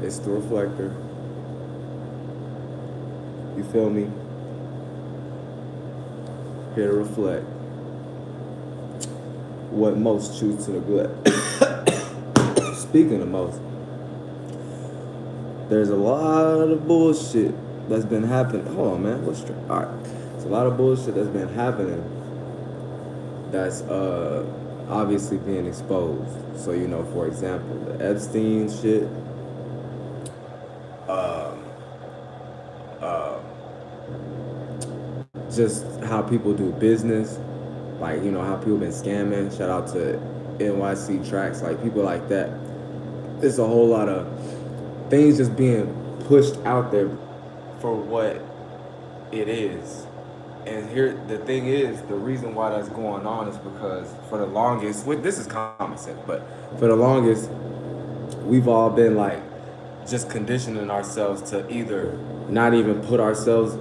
It's the reflector. You feel me? Here to reflect what most choose to neglect. Speaking of most, there's a lot of bullshit that's been happening. Hold on, man. All right. There's a lot of bullshit that's been happening that's obviously being exposed. So, you know, for example, the Epstein shit, just how people do business, like, you know, how people been scamming. Shout out to NYC Tracks, like people like that. There's a whole lot of things just being pushed out there for what it is. And here, the thing is, the reason why that's going on is because for the longest, this is common sense, but for the longest, we've all been like just conditioning ourselves to either not even put ourselves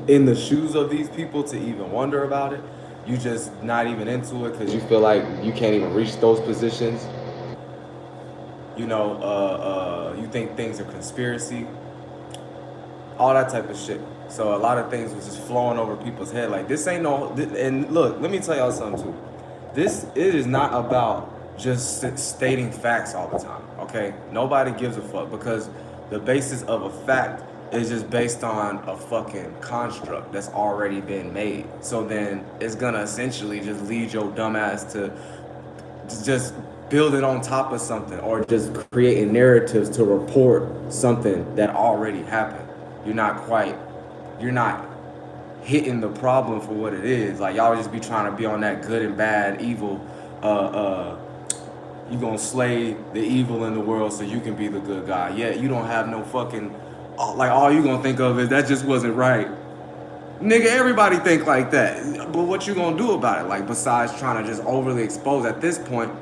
in the shoes of these people to even wonder about it. You just not even into it because you feel like you can't even reach those positions. You know, you think things are conspiracy, all that type of shit. So a lot of things was just flowing over people's head. Like this ain't no. And look, let me tell y'all something too. It is not about just stating facts all the time. Okay, nobody gives a fuck because the basis of a fact is just based on a fucking construct that's already been made. So then it's gonna essentially just lead your dumbass to just build it on top of something or just creating narratives to report something that already happened. You're not hitting the problem for what it is. Like y'all just be trying to be on that good and bad, evil, you gonna slay the evil in the world so you can be the good guy. Yeah, you don't have no fucking, like all you gonna think of is that just wasn't right. Nigga, everybody think like that. But what you gonna do about it? Like besides trying to just overly expose at this point,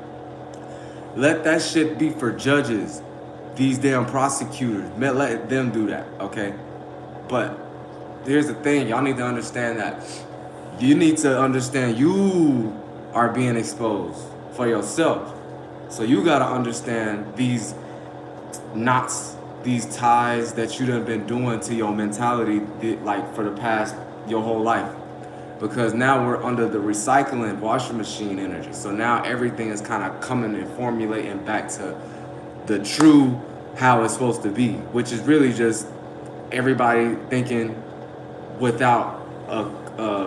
let that shit be for judges, these damn prosecutors. Let them do that, okay? But here's the thing, y'all need to understand that you need to understand you are being exposed for yourself. So you gotta understand these knots, these ties that you done been doing to your mentality like for the past your whole life. Because now we're under the recycling washing machine energy. So now everything is kind of coming and formulating back to the true how it's supposed to be, which is really just everybody thinking without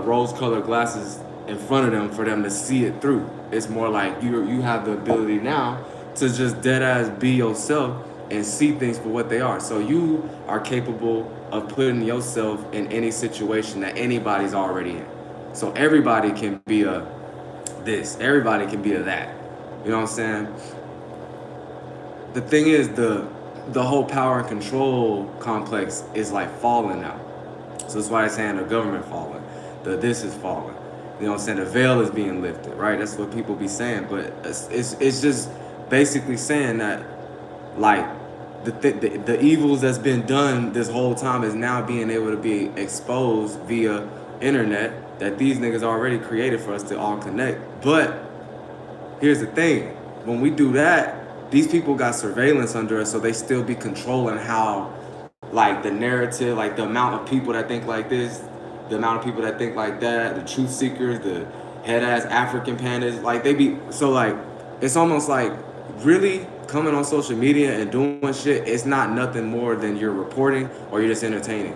rose-colored glasses in front of them for them to see it through. It's more like you have the ability now to just dead ass be yourself and see things for what they are. So you are capable of putting yourself in any situation that anybody's already in. So everybody can be a this, everybody can be a that. You know what I'm saying? The thing is, the whole power and control complex is like falling now. So that's why they're saying the government falling, this is falling. You know what I'm saying? The veil is being lifted, right? That's what people be saying. But it's just basically saying that, like, the evils that's been done this whole time is now being able to be exposed via internet that these niggas already created for us to all connect. But here's the thing. When we do that, these people got surveillance under us, so they still be controlling how, like, the narrative, like the amount of people that think like this, the amount of people that think like that, the truth seekers, the head-ass African pandas, like they be, so like, it's almost like really coming on social media and doing shit, it's not nothing more than you're reporting or you're just entertaining.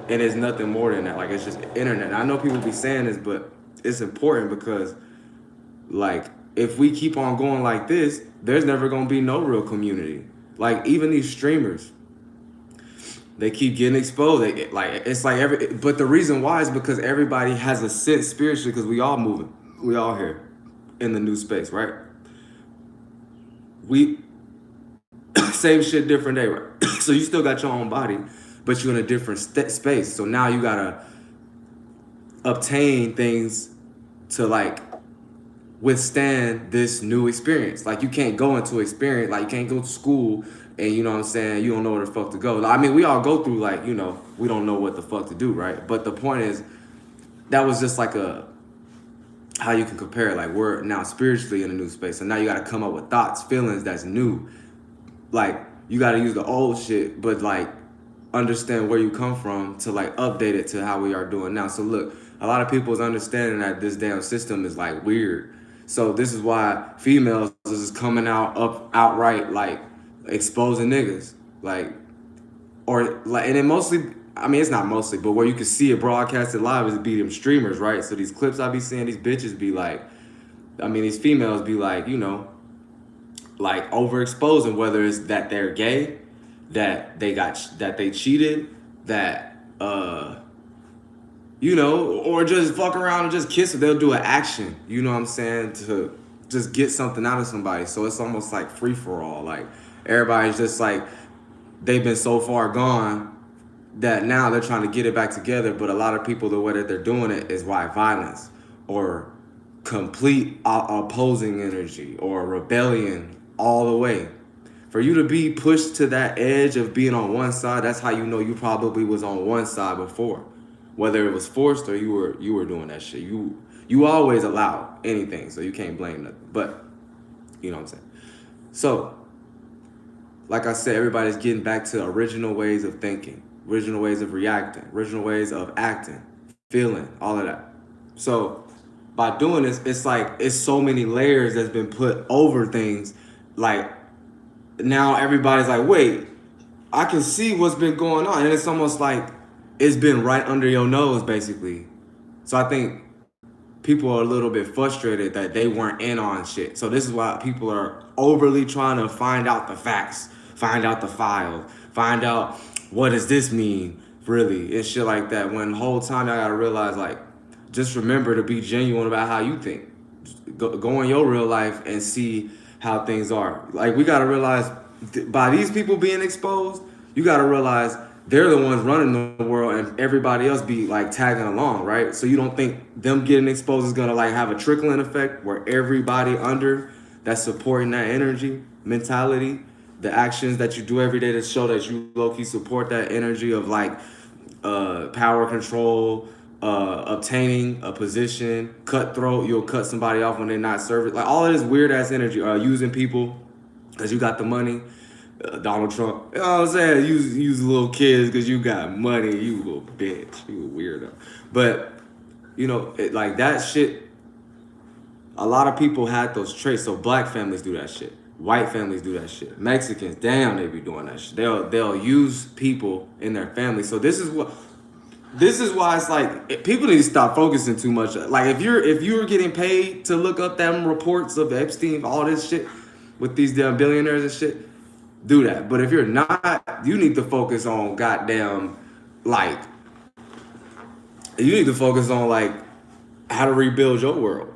And it's nothing more than that. Like, it's just internet. And I know people be saying this, but it's important because, like, if we keep on going like this, there's never gonna be no real community. Like, even these streamers, they keep getting exposed. It's like but the reason why is because everybody has a sense spiritually, because we all moving, we all here in the new space, right? We same shit, different day, right? So you still got your own body, but you're in a different space. So now you gotta obtain things to like withstand this new experience. Like you can't go into experience, like you can't go to school and you know what I'm saying, you don't know where the fuck to go. I mean, we all go through like, you know, we don't know what the fuck to do, right? But the point is, that was just like how you can compare it. Like we're now spiritually in a new space. So now you gotta come up with thoughts, feelings that's new. Like you got to use the old shit, but like understand where you come from to like update it to how we are doing now. So look, a lot of people is understanding that this damn system is like weird. So this is why females is coming out up outright like exposing niggas, like, or like, and it mostly, I mean, it's not mostly, but where you can see it broadcasted live is be them streamers, right? So these clips I be seeing, these bitches be like, I mean, these females be like, you know, like overexposing, whether it's that they're gay, that they cheated, that you know, or just fuck around and just kiss it. They'll do an action, you know what I'm saying, to just get something out of somebody. So it's almost like free for all. Like everybody's just like, they've been so far gone that now they're trying to get it back together. But a lot of people, the way that they're doing it is why violence or complete opposing energy or rebellion all the way. For you to be pushed to that edge of being on one side, that's how you know you probably was on one side before. Whether it was forced or you were doing that shit. You always allow anything, so you can't blame nothing. But you know what I'm saying? So, like I said, everybody's getting back to original ways of thinking, original ways of reacting, original ways of acting, feeling, all of that. So by doing this, it's like it's so many layers that's been put over things. Like now everybody's like, wait, I can see what's been going on. And it's almost like it's been right under your nose, basically. So I think people are a little bit frustrated that they weren't in on shit. So this is why people are overly trying to find out the facts, find out the files, find out what does this mean, really, and shit like that. When the whole time I gotta realize, like, just remember to be genuine about how you think. Go in your real life and see how things are. Like, we gotta realize by these people being exposed, you gotta realize they're the ones running the world and everybody else be like tagging along, right? So you don't think them getting exposed is gonna like have a trickling effect where everybody under that's supporting that energy, mentality, the actions that you do every day to show that you low-key support that energy of like power control, obtaining a position, cutthroat, you'll cut somebody off when they're not serving. Like all of this weird ass energy, using people because you got the money. Donald Trump, you know what I'm saying? Use little kids because you got money, you little bitch, you a weirdo. But, you know, like that shit, a lot of people had those traits. So black families do that shit. White families do that shit. Mexicans, damn, they be doing that shit. They'll use people in their family. So this is why it's like people need to stop focusing too much. Like if you're getting paid to look up them reports of Epstein, all this shit with these damn billionaires and shit, do that. But if you're not, you need to focus on goddamn, like, you need to focus on like how to rebuild your world.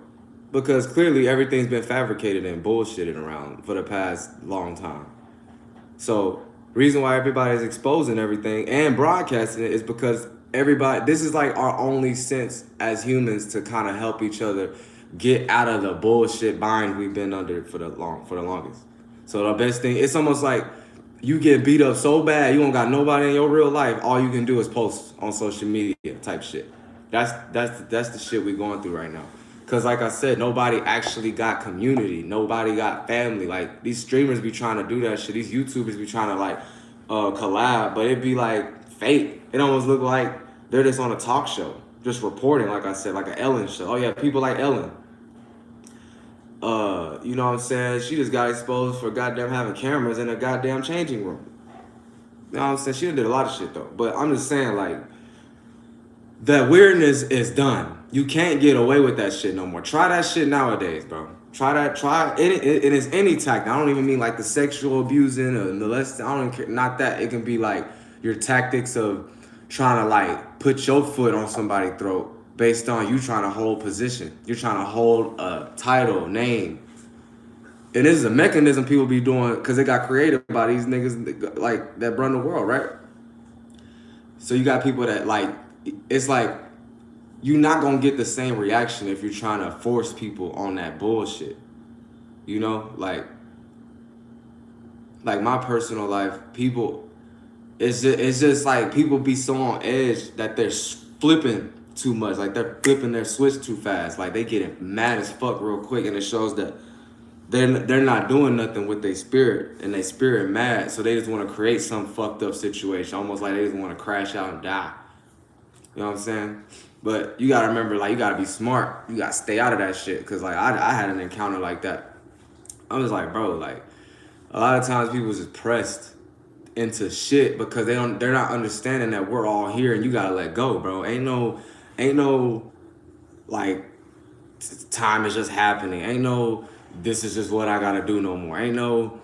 Because clearly everything's been fabricated and bullshitted around for the past long time. So reason why everybody's exposing everything and broadcasting it is because everybody, this is like our only sense as humans to kind of help each other get out of the bullshit bind we've been under for the longest. So the best thing, it's almost like you get beat up so bad, you don't got nobody in your real life. All you can do is post on social media type shit. That's the shit we going through right now. Cause like I said, nobody actually got community. Nobody got family. Like these streamers be trying to do that shit. These YouTubers be trying to like collab, but it be like fake. It almost look like they're just on a talk show, just reporting. Like I said, like an Ellen show. Oh yeah, people like Ellen. You know what I'm saying? She just got exposed for goddamn having cameras in a goddamn changing room. You know what I'm saying? She did a lot of shit though. But I'm just saying, like, that weirdness is done. You can't get away with that shit no more. Try that shit nowadays, bro. Try it. It is any tactic. I don't even mean like the sexual abusing or molesting. I don't even care. Not that. It can be like your tactics of trying to like put your foot on somebody's throat based on you trying to hold position. You're trying to hold a title, name. And this is a mechanism people be doing because it got created by these niggas like that run the world, right? So you got people that like, it's like you're not gonna get the same reaction if you're trying to force people on that bullshit. You know, like my personal life, people, it's just like people be so on edge that they're flipping too much. Like they're flipping their switch too fast. Like they getting mad as fuck real quick, and it shows that they're not doing nothing with their spirit, and their spirit mad, so they just want to create some fucked up situation, almost like they just want to crash out and die. You know what I'm saying? But you gotta remember, like, you gotta be smart. You gotta stay out of that shit. Cause like I had an encounter like that. I was like, bro, like a lot of times people just pressed into shit because they're not understanding that we're all here and you gotta let go, bro. Ain't no like time is just happening. Ain't no this is just what I gotta do no more. Ain't no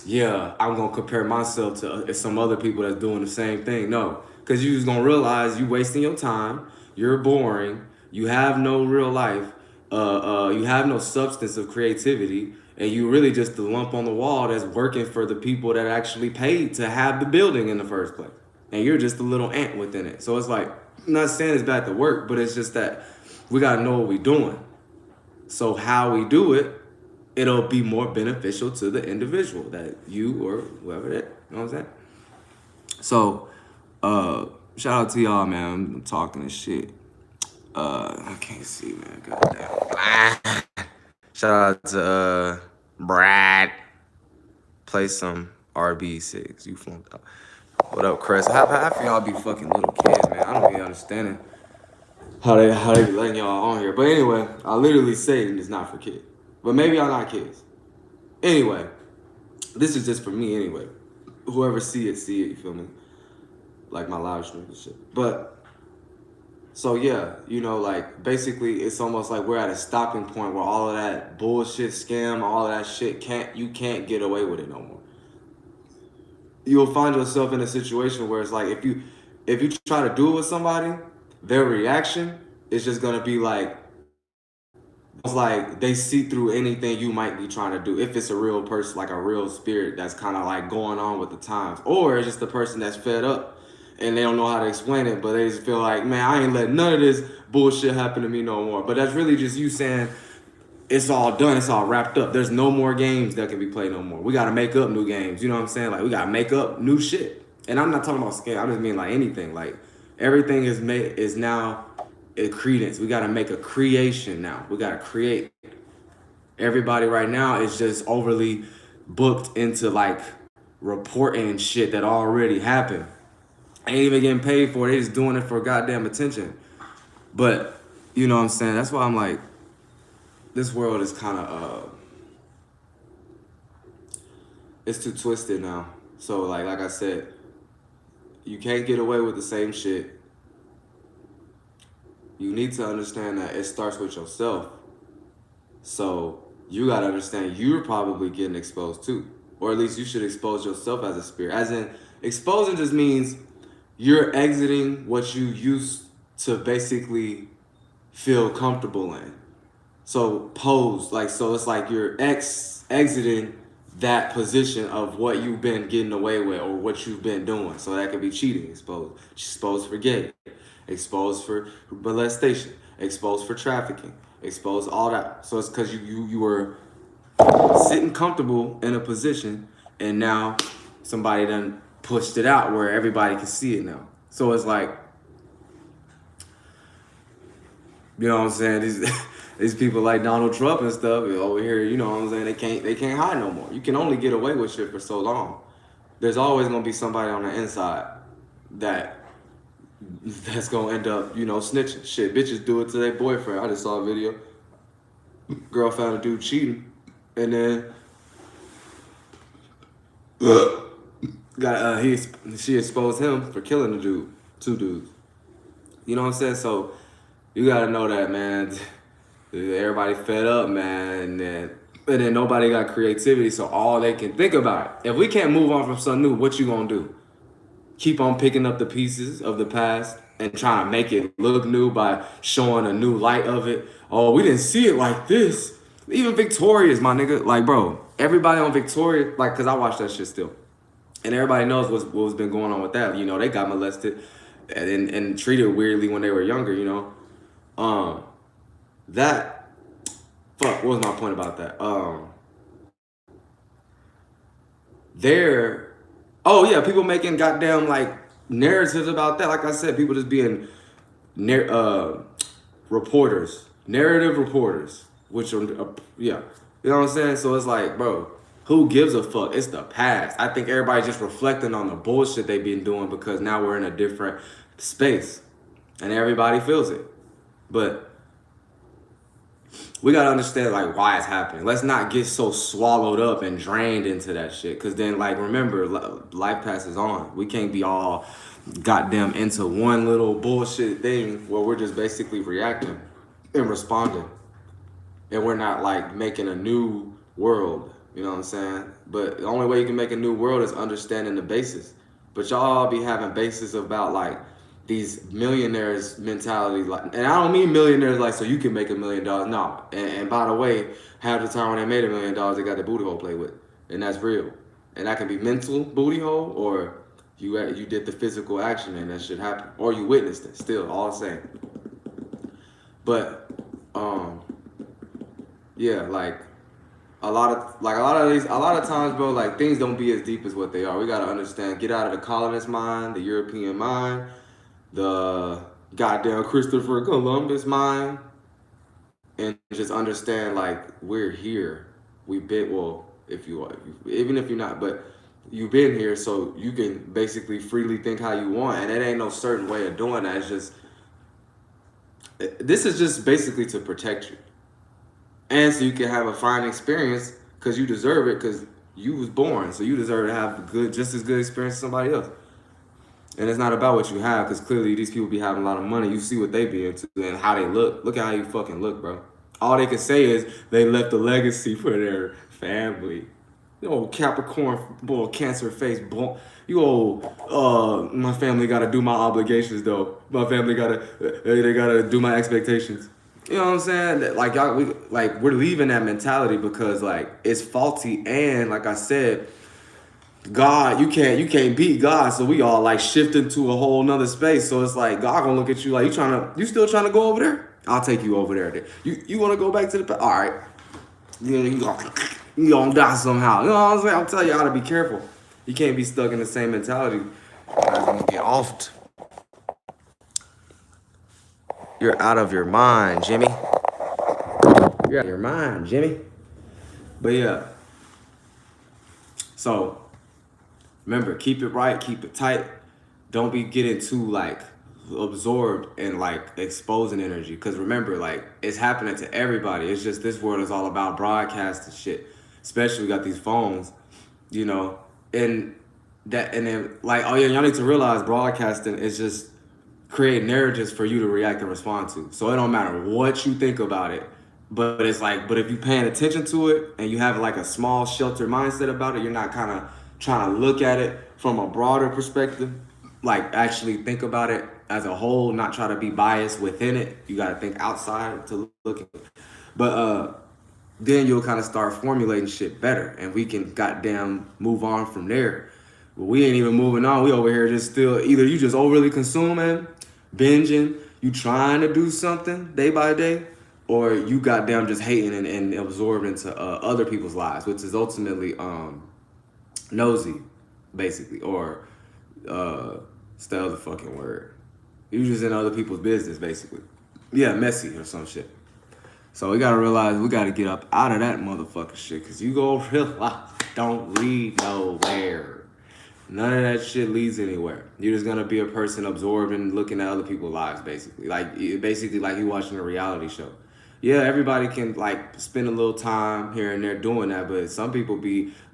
yeah, I'm gonna compare myself to some other people that's doing the same thing. No, because you just gonna realize you wasting your time. You're boring. You have no real life. You have no substance of creativity, and you really just the lump on the wall that's working for the people that actually paid to have the building in the first place. And you're just a little ant within it. So it's like, I'm not saying it's bad to work, but it's just that we gotta know what we're doing. So how we do it, it'll be more beneficial to the individual, that you or whoever that, you know what I'm saying? So, shout out to y'all, man. I'm talking this shit. I can't see, man. Goddamn. Shout out to Brad. Play some RB6. You flunked out. What up, Chris? Half of y'all be fucking little kids, man. I don't be understanding how they be letting y'all on here. But anyway, I literally say it's not for kids. But maybe y'all not kids. Anyway, this is just for me anyway. Whoever see it, you feel me? Like my live stream and shit. But, so yeah, you know, like, basically it's almost like we're at a stopping point where all of that bullshit scam, all of that shit, you can't get away with it no more. You'll find yourself in a situation where it's like, if you try to do it with somebody, their reaction is just gonna be like, it's like they see through anything you might be trying to do. If it's a real person, like a real spirit that's kind of like going on with the times, or it's just the person that's fed up and they don't know how to explain it, but they just feel like, man, I ain't letting none of this bullshit happen to me no more. But that's really just you saying, it's all done, it's all wrapped up. There's no more games that can be played no more. We got to make up new games. You know what I'm saying? Like, we got to make up new shit. And I'm not talking about scam. I just mean like anything. Like, everything is now a credence. We got to make a creation now. We got to create. Everybody right now is just overly booked into like reporting shit that already happened. Ain't even getting paid for it. They just doing it for goddamn attention. But, you know what I'm saying? That's why I'm like, this world is kind of, it's too twisted now. So like I said, you can't get away with the same shit. You need to understand that it starts with yourself. So you got to understand you're probably getting exposed too. Or at least you should expose yourself as a spirit. As in, exposing just means you're exiting what you used to basically feel comfortable in. So so it's like you're exiting that position of what you've been getting away with or what you've been doing. So that could be cheating, exposed for gay, exposed for molestation, exposed for trafficking, exposed all that. So it's because you were sitting comfortable in a position and now somebody done pushed it out where everybody can see it now. So it's like, you know what I'm saying? These people like Donald Trump and stuff over here, you know what I'm saying? They can't hide no more. You can only get away with shit for so long. There's always gonna be somebody on the inside that's gonna end up, you know, snitching. Shit, bitches do it to their boyfriend. I just saw a video. Girl found a dude cheating, and then she exposed him for killing the dude, 2 dudes. You know what I'm saying? So you gotta know that, man. Everybody fed up, man, and then nobody got creativity, so all they can think about it. If we can't move on from something new, what you gonna do? Keep on picking up the pieces of the past and trying to make it look new by showing a new light of it. Oh, we didn't see it like this. Even Victorious, my nigga. Like, bro, everybody on Victoria, like, because I watch that shit still. And everybody knows what's been going on with that. You know, they got molested and treated weirdly when they were younger, you know. What was my point about that? People making goddamn like narratives about that. Like I said, people just being reporters, narrative reporters, which are You know what I'm saying? So it's like, bro, who gives a fuck? It's the past. I think everybody's just reflecting on the bullshit they've been doing because now we're in a different space and everybody feels it. But we gotta understand like why it's happening. Let's not get so swallowed up and drained into that shit. Cause then like remember, life passes on. We can't be all goddamn into one little bullshit thing where we're just basically reacting and responding. And we're not like making a new world. You know what I'm saying? But the only way you can make a new world is understanding the basis. But y'all be having basis about like these millionaires mentality, like, and I don't mean millionaires like so you can make $1 million. No, and by the way, half the time when they made $1 million, they got the booty hole play with, and that's real. And that can be mental booty hole, or you did the physical action and that shit happened, or you witnessed it. Still, all the same. But yeah, like a lot of times, bro, like things don't be as deep as what they are. We gotta understand, get out of the colonist mind, the European mind, the goddamn Christopher Columbus mind, and just understand like we're here. We've been, well, if you are, even if you're not, but you've been here, so you can basically freely think how you want, and it ain't no certain way of doing that. It's just, this is just basically to protect you, and so you can have a fine experience because you deserve it, because you was born, so you deserve to have just as good experience as somebody else. And it's not about what you have, because clearly these people be having a lot of money. You see what they be into and how they look. Look at how you fucking look, bro. All they can say is they left a legacy for their family. You old Capricorn, boy, Cancer face, boy. You old, my family gotta do my obligations though. My family they gotta do my expectations. You know what I'm saying? Like y'all, we're leaving that mentality because like it's faulty, and like I said, God, you can't beat God, so we all like shift into a whole nother space. So it's like God gonna look at you like you still trying to go over there? I'll take you over there. You want to go back to the past? All right, you gonna die somehow. You know what I'm saying? I'm telling you how to be careful. You can't be stuck in the same mentality. I'm gonna get offed. You're out of your mind, Jimmy. You're out of your mind, Jimmy. But yeah. So remember, keep it right, keep it tight. Don't be getting too like absorbed and like exposing energy. Cause remember, like it's happening to everybody. It's just this world is all about broadcasting shit. Especially we got these phones, you know, and then like, oh yeah, y'all need to realize broadcasting is just create narratives for you to react and respond to. So it don't matter what you think about it. But it's like, but if you're paying attention to it and you have like a small sheltered mindset about it, you're not kind of trying to look at it from a broader perspective, like actually think about it as a whole, not try to be biased within it. You got to think outside to look at it. But then you'll kind of start formulating shit better, and we can goddamn move on from there. But we ain't even moving on. We over here just still, either you just overly consuming, binging, you trying to do something day by day, or you goddamn just hating and absorbed into other people's lives, which is ultimately nosy, basically, or it's the other fucking word. You just in other people's business, basically. Yeah, messy or some shit. So we gotta realize we gotta get up out of that motherfucking shit, cause you go realize don't lead nowhere. None of that shit leads anywhere. You're just gonna be a person absorbed and looking at other people's lives, basically. Like you watching a reality show. Yeah, everybody can like spend a little time here and there doing that, but some people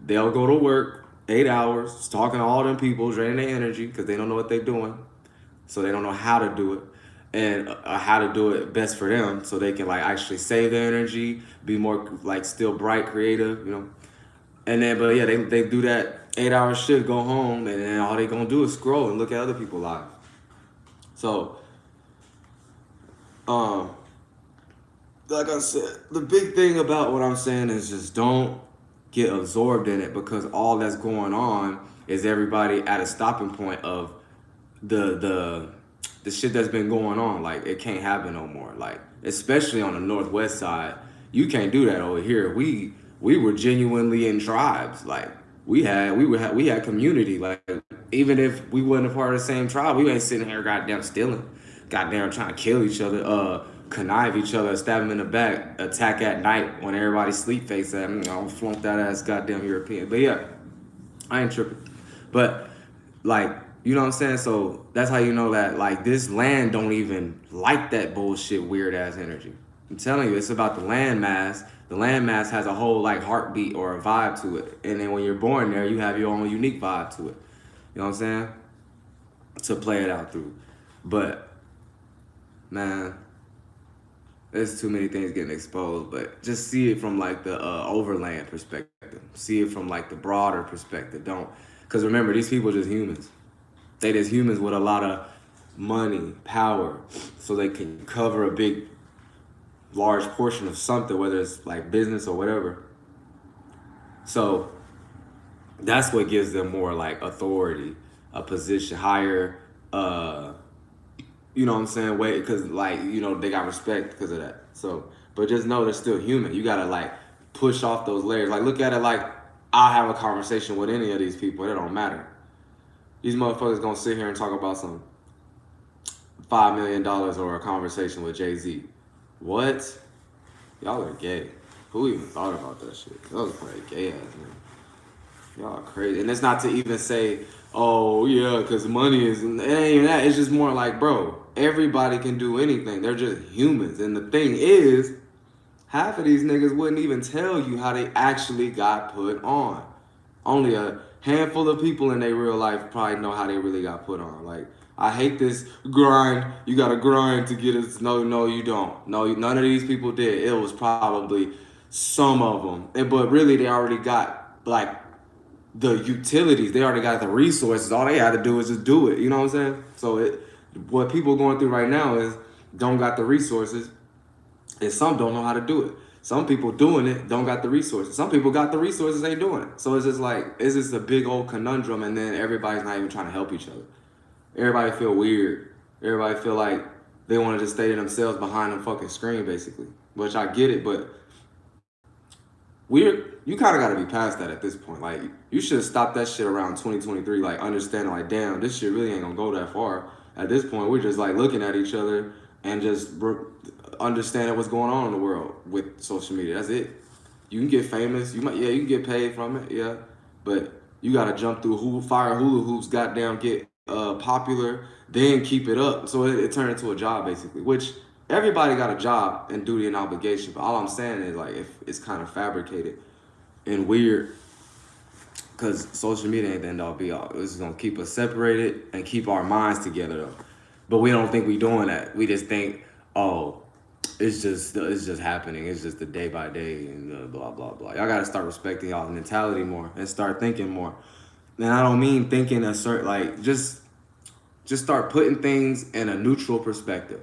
they'll go to work 8 hours talking to all them people, draining their energy because they don't know what they're doing, so they don't know how to do it, and how to do it best for them, so they can like actually save their energy, be more like still bright, creative, you know. And then, but yeah, they do that 8-hour shift, go home, and then all they gonna do is scroll and look at other people's lives. So, like I said, the big thing about what I'm saying is just don't get absorbed in it, because all that's going on is everybody at a stopping point of the shit that's been going on. Like it can't happen no more. Like especially on the Northwest side, you can't do that over here. We were genuinely in tribes. Like we had community. Like even if we wasn't a part of the same tribe, we ain't sitting here goddamn stealing, goddamn trying to kill each other. connive each other, stab them in the back, attack at night when everybody sleep face at me. I'll flunk that ass goddamn European. But yeah, I ain't tripping. But like, you know what I'm saying? So that's how you know that like this land don't even like that bullshit weird ass energy. I'm telling you, it's about the landmass. The landmass has a whole like heartbeat or a vibe to it. And then when you're born there, you have your own unique vibe to it. You know what I'm saying? To play it out through. But man, there's too many things getting exposed, but just see it from like the overland perspective. See it from like the broader perspective. Don't, because remember, these people are just humans. They just humans with a lot of money, power, so they can cover a big, large portion of something, whether it's like business or whatever. So that's what gives them more like authority, a position higher, you know what I'm saying? Wait, because like, you know, they got respect because of that. So, but just know they're still human. You gotta like push off those layers. Like look at it like I'll have a conversation with any of these people. It don't matter. These motherfuckers gonna sit here and talk about some $5 million or a conversation with Jay-Z. What? Y'all are gay. Who even thought about that shit? Y'all was probably gay ass man. Y'all are crazy. And it's not to even say, oh yeah, because money is, it ain't even that. It's just more like, bro, everybody can do anything. They're just humans. And the thing is, half of these niggas wouldn't even tell you how they actually got put on. Only a handful of people in their real life probably know how they really got put on. Like, I hate this grind. You gotta grind to get it. No, you don't. No, none of these people did. It was probably some of them. But really, they already got, like, the utilities. They already got the resources. All they had to do is just do it. You know what I'm saying? So what people are going through right now is don't got the resources, and some don't know how to do it. Some people doing it don't got the resources. Some people got the resources, ain't doing it. So it's just like, it's just a big old conundrum, and then everybody's not even trying to help each other. Everybody feel weird. Everybody feel like they want to just stay to themselves behind a fucking screen, basically. Which I get it, but you kind of got to be past that at this point. Like, you should have stopped that shit around 2023, like, understanding, like, damn, this shit really ain't gonna go that far. At this point, we're just, like, looking at each other and just understanding what's going on in the world with social media. That's it. You can get famous. You can get paid from it, yeah. But you got to jump through fire hula hoops, goddamn, get popular, then keep it up. So it turned into a job, basically, which everybody got a job and duty and obligation. But all I'm saying is, like, if it's kind of fabricated and weird, because social media ain't the end all be all. This is gonna keep us separated and keep our minds together though. But we don't think we doing that. We just think, oh, it's just happening. It's just the day by day and blah blah blah. Y'all gotta start respecting y'all's mentality more and start thinking more. And I don't mean thinking a certain, like, just start putting things in a neutral perspective.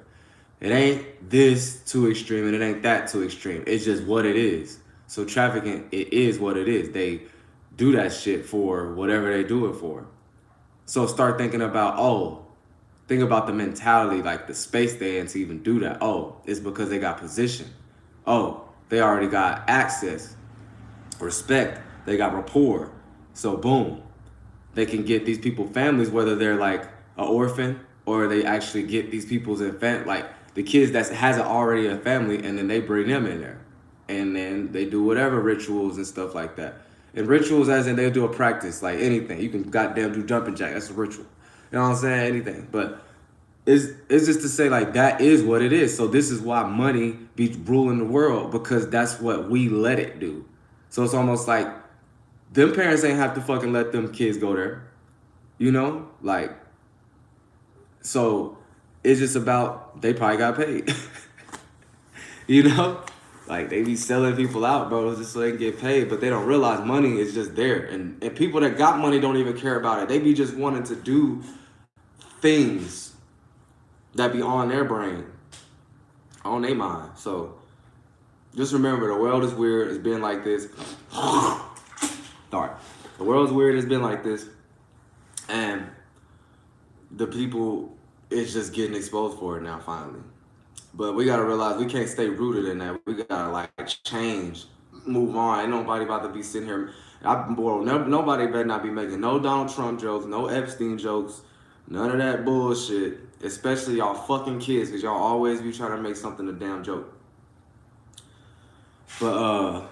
It ain't this too extreme and it ain't that too extreme. It's just what it is. So trafficking, it is what it is. They do that shit for whatever they do it for. So start thinking about, think about the mentality, like the space they in to even do that. Oh, it's because they got position. Oh, they already got access, respect, they got rapport. So boom, they can get these people families, whether they're like an orphan or they actually get these people's like the kids that has already a family, and then they bring them in there. And then they do whatever rituals and stuff like that. And rituals as in they'll do a practice, like anything. You can goddamn do jumping jack, that's a ritual. You know what I'm saying? Anything. But it's just to say, like, that is what it is. So this is why money be ruling the world, because that's what we let it do. So it's almost like them parents ain't have to fucking let them kids go there. You know? Like, so it's just about, they probably got paid. You know? Like, they be selling people out, bro, just so they can get paid, but they don't realize money is just there. And people that got money don't even care about it. They be just wanting to do things that be on their brain, on their mind. So just remember, the world is weird. It's been like this. Sorry. The world's weird. It's been like this. And the people is just getting exposed for it now, finally. But we gotta realize we can't stay rooted in that. We gotta, like, change, move on. Ain't nobody about to be sitting here. Nobody better not be making no Donald Trump jokes, no Epstein jokes, None of that bullshit. Especially y'all fucking kids, because y'all always be trying to make something a damn joke. But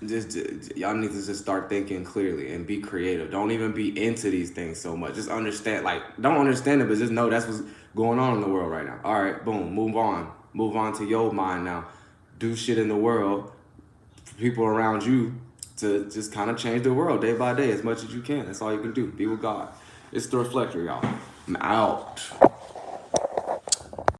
just y'all need to just start thinking clearly and be creative. Don't even be into these things so much. Just understand, like, don't understand it, but just know that's what's going on in the world right now. All right, boom, move on to your mind now. Do shit in the world for people around you to just kind of change the world day by day as much as you can. That's all you can do. Be with God. It's the Reflector, y'all. I'm out.